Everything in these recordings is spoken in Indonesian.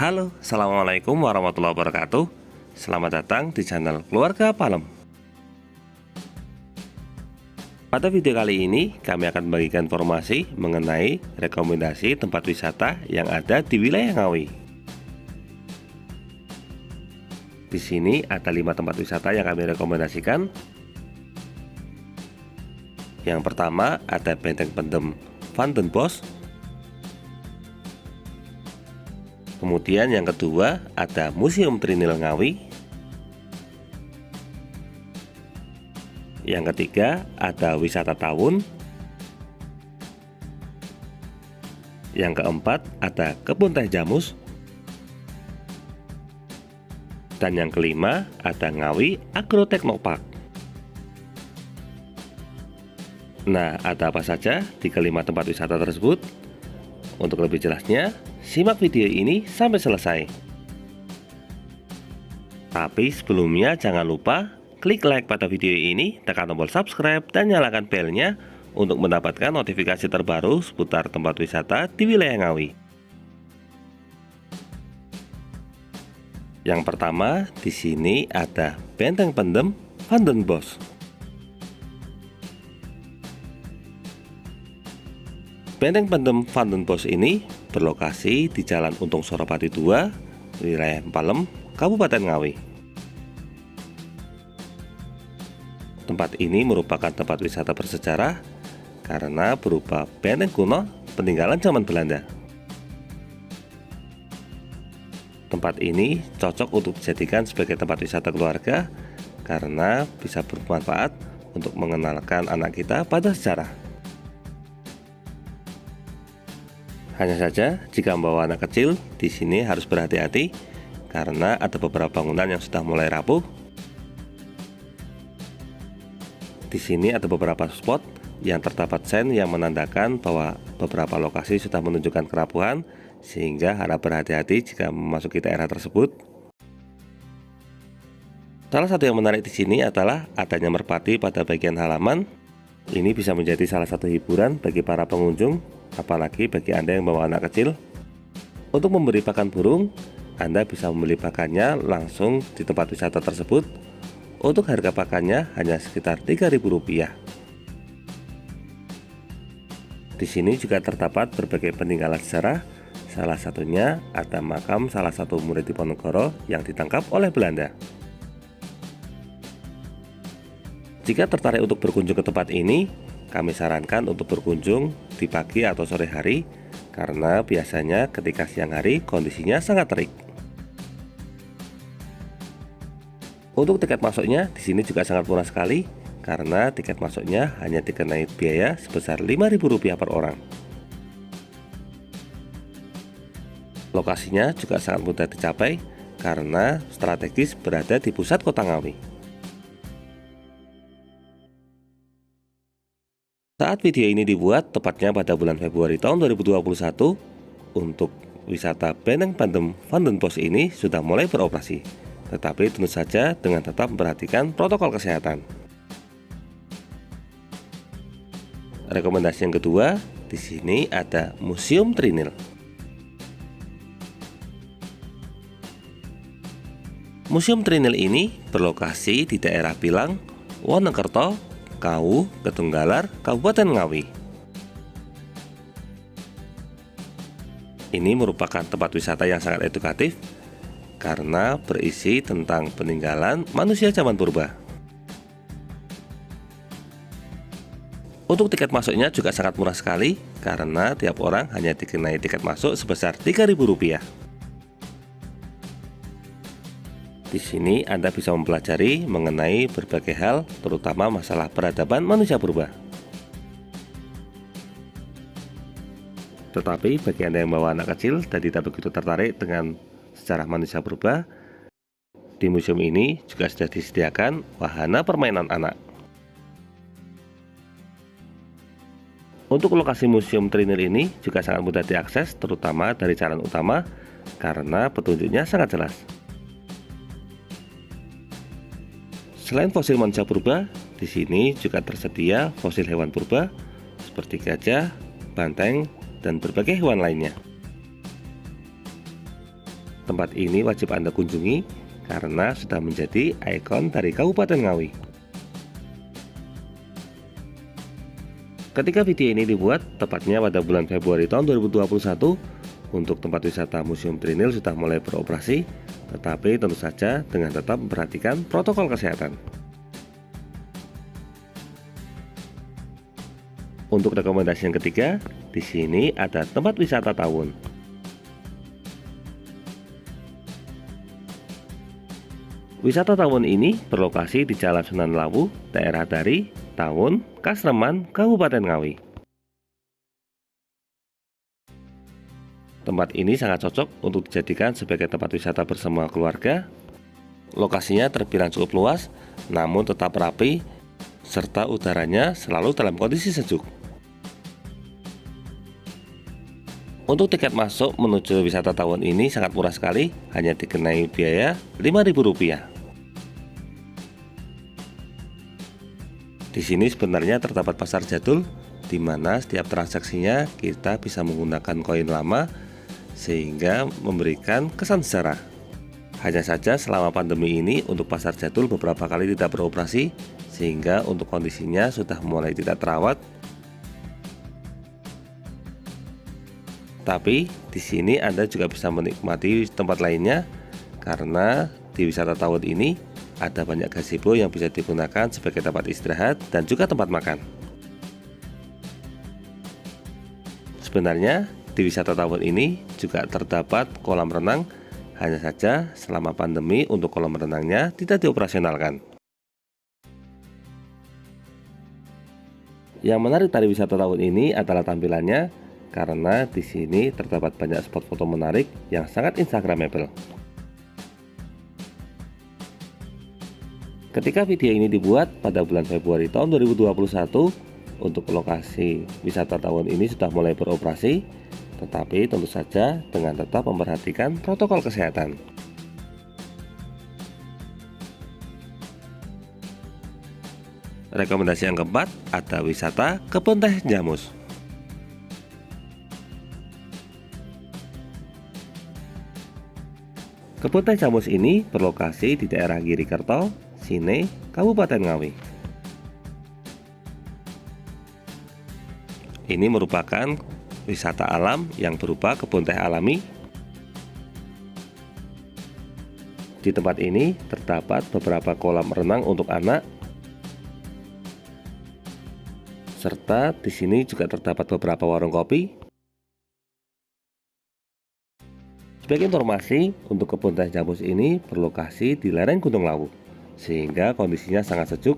Halo, Assalamualaikum warahmatullahi wabarakatuh. Selamat datang di channel Keluarga Palem. Pada video kali ini, kami akan membagikan informasi mengenai rekomendasi tempat wisata yang ada di wilayah Ngawi. Di sini ada 5 tempat wisata yang kami rekomendasikan. Yang pertama ada Benteng Pendem Van den Bosch. Kemudian yang kedua ada Museum Trinil Ngawi. Yang ketiga ada Wisata Tawun. Yang keempat ada Kebun Teh Jamus. Dan yang kelima ada Ngawi Agro Technopark. Nah, ada apa saja di kelima tempat wisata tersebut? Untuk lebih jelasnya, simak video ini sampai selesai. Tapi sebelumnya jangan lupa klik like pada video ini, tekan tombol subscribe dan nyalakan belnya untuk mendapatkan notifikasi terbaru seputar tempat wisata di wilayah Ngawi. Yang pertama, di sini ada Benteng Pendem Van den Bosch. Benteng Pendem Van den Bosch ini berlokasi di Jalan Untung Suropati 2, wilayah Palem, Kabupaten Ngawi. Tempat ini merupakan tempat wisata bersejarah karena berupa benteng kuno peninggalan zaman Belanda. Tempat ini cocok untuk dijadikan sebagai tempat wisata keluarga karena bisa bermanfaat untuk mengenalkan anak kita pada sejarah. Hanya saja jika membawa anak kecil, di sini harus berhati-hati karena ada beberapa bangunan yang sudah mulai rapuh. Di sini ada beberapa spot yang terdapat sign yang menandakan bahwa beberapa lokasi sudah menunjukkan kerapuhan, sehingga harap berhati-hati jika memasuki daerah tersebut. Salah satu yang menarik di sini adalah adanya merpati pada bagian halaman. Ini bisa menjadi salah satu hiburan bagi para pengunjung, apalagi bagi Anda yang membawa anak kecil. Untuk memberi pakan burung, Anda bisa membeli pakannya langsung di tempat wisata tersebut. Untuk harga pakannya hanya sekitar Rp3.000. Di sini juga terdapat berbagai peninggalan sejarah. Salah satunya ada makam salah satu murid Diponegoro yang ditangkap oleh Belanda. Jika tertarik untuk berkunjung ke tempat ini, kami sarankan untuk berkunjung di pagi atau sore hari karena biasanya ketika siang hari kondisinya sangat terik. Untuk tiket masuknya di sini juga sangat murah sekali karena tiket masuknya hanya dikenai biaya sebesar Rp5.000 per orang. Lokasinya juga sangat mudah dicapai karena strategis berada di pusat kota Ngawi. Saat video ini dibuat, tepatnya pada bulan Februari tahun 2021, untuk wisata Benteng Pendem Van den Bosch ini sudah mulai beroperasi. Tetapi tentu saja dengan tetap memperhatikan protokol kesehatan. Rekomendasi yang kedua, di sini ada Museum Trinil. Museum Trinil ini berlokasi di daerah Pilang, Wonokerto, Kawu, Ketunggalar, Kabupaten Ngawi. Ini merupakan tempat wisata yang sangat edukatif karena berisi tentang peninggalan manusia zaman purba. Untuk tiket masuknya juga sangat murah sekali karena tiap orang hanya dikenai tiket masuk sebesar Rp3.000. Di sini Anda bisa mempelajari mengenai berbagai hal, terutama masalah peradaban manusia purba. Tetapi bagi Anda yang membawa anak kecil dan tidak begitu tertarik dengan sejarah manusia purba, di museum ini juga sudah disediakan wahana permainan anak. Untuk lokasi Museum Trinil ini juga sangat mudah diakses, terutama dari jalan utama karena petunjuknya sangat jelas. Selain fosil manusia purba, di sini juga tersedia fosil hewan purba seperti gajah, banteng, dan berbagai hewan lainnya. Tempat ini wajib Anda kunjungi karena sudah menjadi ikon dari Kabupaten Ngawi. Ketika video ini dibuat, tepatnya pada bulan Februari tahun 2021, untuk tempat wisata Museum Trinil sudah mulai beroperasi, tetapi tentu saja dengan tetap memperhatikan protokol kesehatan. Untuk rekomendasi yang ketiga, di sini ada tempat wisata tawon. Wisata tawon ini berlokasi di Jalan Sunan Lawu, daerah Dari, Tawon, Kasreman, Kabupaten Ngawi. Tempat ini sangat cocok untuk dijadikan sebagai tempat wisata bersama keluarga. Lokasinya terbilang cukup luas, namun tetap rapi, serta udaranya selalu dalam kondisi sejuk. Untuk tiket masuk menuju wisata tawon ini sangat murah sekali, hanya dikenai biaya Rp5.000. Di sini sebenarnya terdapat pasar jadul, di mana setiap transaksinya kita bisa menggunakan koin lama, sehingga memberikan kesan sejarah. Hanya saja selama pandemi ini untuk pasar jadul beberapa kali tidak beroperasi, sehingga untuk kondisinya sudah mulai tidak terawat. Tapi di sini Anda juga bisa menikmati tempat lainnya, karena di wisata tawon ini ada banyak gazebo yang bisa digunakan sebagai tempat istirahat dan juga tempat makan. Sebenarnya di wisata tawon ini juga terdapat kolam renang, hanya saja selama pandemi untuk kolam renangnya tidak dioperasionalkan. Yang menarik dari wisata tawon ini adalah tampilannya, karena di sini terdapat banyak spot foto menarik yang sangat instagramable. Ketika video ini dibuat pada bulan Februari tahun 2021, untuk lokasi wisata tawon ini sudah mulai beroperasi, tetapi tentu saja dengan tetap memperhatikan protokol kesehatan. Rekomendasi yang keempat ada wisata Kebun Teh Jamus. Kebun Teh Jamus ini berlokasi di daerah Girikerto, Sine, Kabupaten Ngawi. Ini merupakan wisata alam yang berupa kebun teh alami. Di tempat ini terdapat beberapa kolam renang untuk anak, serta di sini juga terdapat beberapa warung kopi. Sebagai informasi, untuk kebun teh Jamus ini berlokasi di lereng Gunung Lawu, sehingga kondisinya sangat sejuk.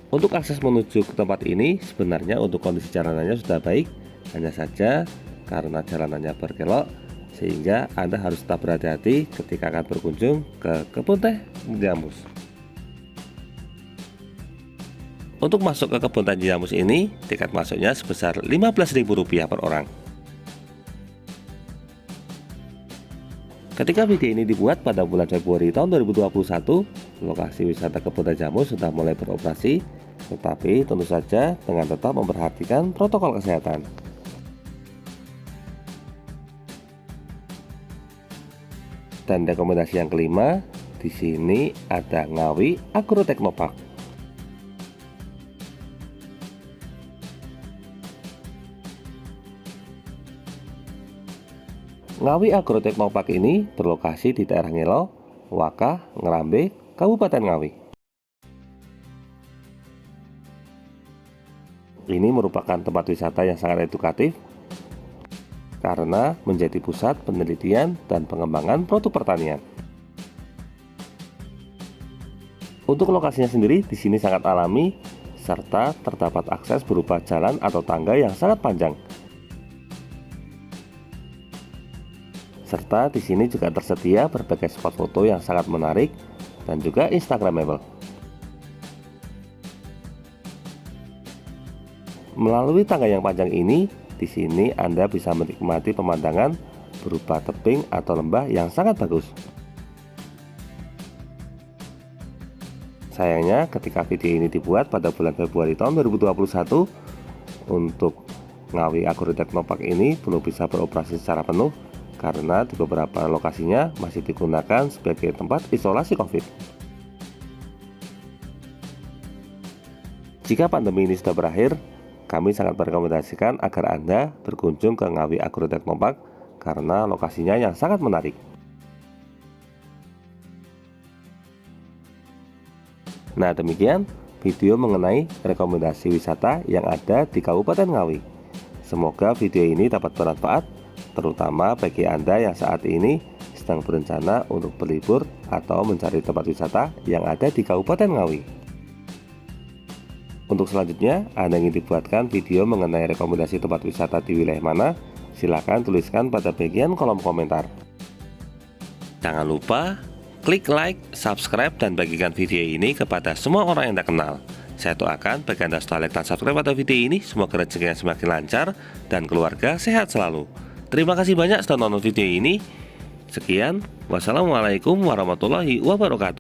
Untuk akses menuju ke tempat ini sebenarnya untuk kondisi jalanannya sudah baik, hanya saja karena jalanannya berkelok sehingga Anda harus tetap berhati-hati ketika akan berkunjung ke Kebun Teh Jamus. Untuk masuk ke Kebun Teh Jamus ini, tiket masuknya sebesar Rp15.000 per orang. Ketika video ini dibuat pada bulan Februari tahun 2021, lokasi wisata Kebun Teh Jamus sudah mulai beroperasi, tetapi tentu saja dengan tetap memperhatikan protokol kesehatan. Dan rekomendasi yang kelima, di sini ada Ngawi Agrotechnopark. Ngawi Agrotechnopark ini berlokasi di daerah Ngelo, Wakah, Ngerambe, Kabupaten Ngawi. Ini merupakan tempat wisata yang sangat edukatif karena menjadi pusat penelitian dan pengembangan produk pertanian. Untuk lokasinya sendiri di sini sangat alami serta terdapat akses berupa jalan atau tangga yang sangat panjang. Serta di sini juga tersedia berbagai spot foto yang sangat menarik dan juga instagramable. Melalui tangga yang panjang ini, di sini Anda bisa menikmati pemandangan berupa tebing atau lembah yang sangat bagus. Sayangnya ketika video ini dibuat pada bulan Februari tahun 2021, untuk Ngawi Agroteknopark ini belum bisa beroperasi secara penuh karena di beberapa lokasinya masih digunakan sebagai tempat isolasi COVID. Jika pandemi ini sudah berakhir, kami sangat merekomendasikan agar Anda berkunjung ke Ngawi Agroteknopark karena lokasinya yang sangat menarik. Nah, demikian video mengenai rekomendasi wisata yang ada di Kabupaten Ngawi. Semoga video ini dapat bermanfaat, terutama bagi Anda yang saat ini sedang berencana untuk berlibur atau mencari tempat wisata yang ada di Kabupaten Ngawi. Untuk selanjutnya, Anda ingin dibuatkan video mengenai rekomendasi tempat wisata di wilayah mana? Silakan tuliskan pada bagian kolom komentar. Jangan lupa klik like, subscribe, dan bagikan video ini kepada semua orang yang Anda kenal. Saya doakan bagi Anda setelah like dan subscribe pada video ini, semoga rezekinya semakin lancar dan keluarga sehat selalu. Terima kasih banyak sudah nonton video ini. Sekian, wassalamualaikum warahmatullahi wabarakatuh.